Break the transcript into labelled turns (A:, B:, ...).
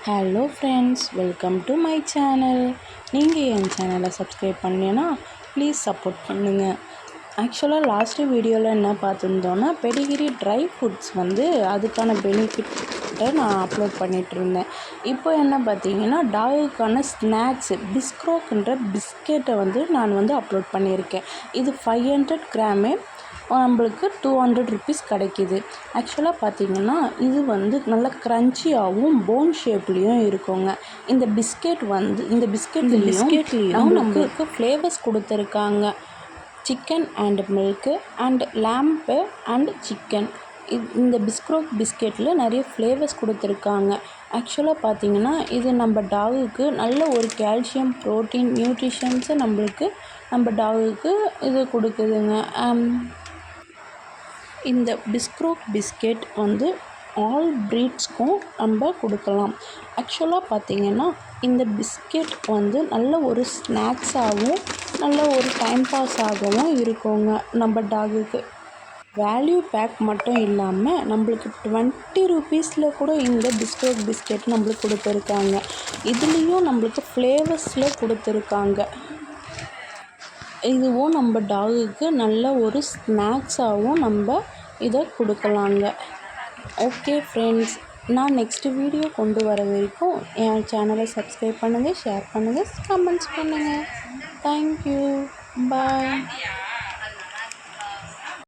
A: Hello friends, welcome to my channel. நீங்கள் என் சேனலை subscribe பண்ணீங்கன்னா ப்ளீஸ் சப்போர்ட் பண்ணுங்கள். ஆக்சுவலாக லாஸ்ட்டு வீடியோவில் என்ன பார்த்துருந்தோன்னா, பெடிகிரி ட்ரை ஃப்ரூட்ஸ் அதுக்கான பெனிஃபிட்டை நான் அப்லோட் பண்ணிகிட்ருந்தேன். இப்போ என்ன பார்த்தீங்கன்னா, டாகுக்கான ஸ்நாக்ஸு பிஸ்க்ரோக்குன்ற பிஸ்கெட்டை நான் அப்லோட் பண்ணியிருக்கேன். இது 500 கிராமே நம்மளுக்கு 200 ருபீஸ் கிடைக்கிது. ஆக்சுவலாக பார்த்திங்கன்னா இது நல்ல க்ரன்ச்சியாகவும் போன் ஷேப்லேயும் இருக்குங்க. இந்த பிஸ்கெட்லேயும் நம்மளுக்கு ஃப்ளேவர்ஸ் கொடுத்துருக்காங்க. Chicken and milk and lamp and chicken. இந்த பிஸ்கெட்டில் நிறைய ஃப்ளேவர்ஸ் கொடுத்துருக்காங்க. ஆக்சுவலாக பார்த்திங்கன்னா இது நம்ம டாகுக்கு நல்ல ஒரு கால்சியம், ப்ரோட்டீன், நியூட்ரிஷன்ஸை நம்ம டாகுக்கு இது கொடுக்குதுங்க. இந்த பிஸ்கெட் ஆல் ப்ரீட்ஸ்க்கும் நம்ம கொடுக்கலாம். ஆக்சுவலாக பார்த்திங்கன்னா இந்த பிஸ்கெட் நல்ல ஒரு ஸ்நாக்ஸாகவும் நல்ல ஒரு டைம் பாஸாகவும் இருக்குங்க. நம்ம டாகுக்கு வேல்யூ பேக் மட்டும் இல்லாமல் நம்மளுக்கு 20 ருபீஸில் கூட இந்த பிஸ்கெட் நம்மளுக்கு கொடுத்துருக்காங்க. இதுலேயும் நம்மளுக்கு ஃப்ளேவர்ஸில் கொடுத்துருக்காங்க. இதுவும் நம்ம டாகுக்கு நல்ல ஒரு ஸ்நாக்ஸாகவும் நம்ம இதை கொடுக்கலாங்க. ஓகே ஃப்ரெண்ட்ஸ், நான் நெக்ஸ்ட் வீடியோ கொண்டு வர வரைக்கும் என் சேனலை சப்ஸ்கிரைப் பண்ணுங்கள், ஷேர் பண்ணுங்கள், கமெண்ட்ஸ் பண்ணுங்கள். தேங்க்யூ, பாய்.